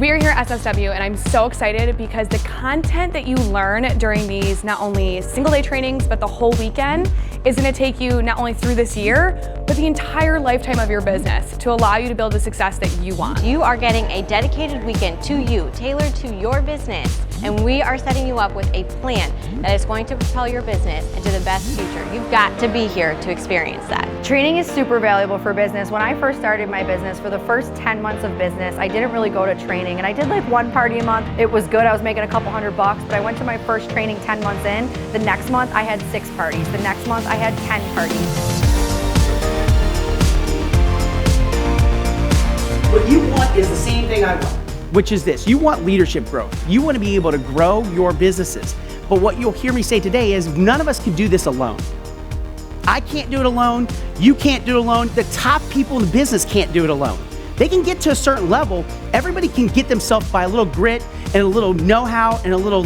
We are here at SSW and I'm so excited because the content that you learn during these not only single day trainings but the whole weekend is going to take you not only through this year but the entire lifetime of your business to allow you to build the success that you want. You are getting a dedicated weekend to you, tailored to your business, and we are setting you up with a plan that is going to propel your business into the best future. You've got to be here to experience that. Training is super valuable for business. When I first started my business, for the first 10 months of business, I didn't really go to training, and I did like one party a month. It was good, I was making a couple $100, but I went to my first training 10 months in. The next month I had 6 parties. The next month I had 10 parties. What you want is the same thing I want, which is this. You want leadership growth. You want to be able to grow your businesses. But what you'll hear me say today is none of us can do this alone. I can't do it alone. You can't do it alone. The top people in the business can't do it alone. They can get to a certain level. Everybody can get themselves by a little grit and a little know-how and a little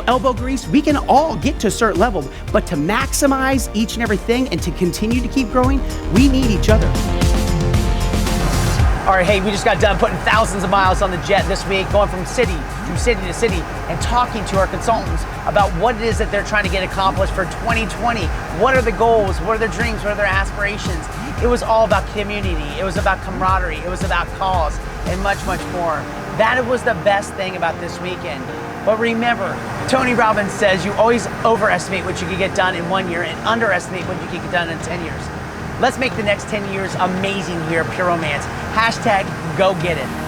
elbow grease. We can all get to a certain level, but to maximize each and everything and to continue to keep growing, we need each other. All right, hey, we just got done putting thousands of miles on the jet this week, going from city to city, and talking to our consultants about what it is that they're trying to get accomplished for 2020. What are the goals? What are their dreams? What are their aspirations? It was all about community. It was about camaraderie. It was about cause and much, much more. That was the best thing about this weekend. But remember, Tony Robbins says you always overestimate what you can get done in 1 year and underestimate what you can get done in 10 years. Let's make the next 10 years amazing here at Pure Romance. #GoGetIt.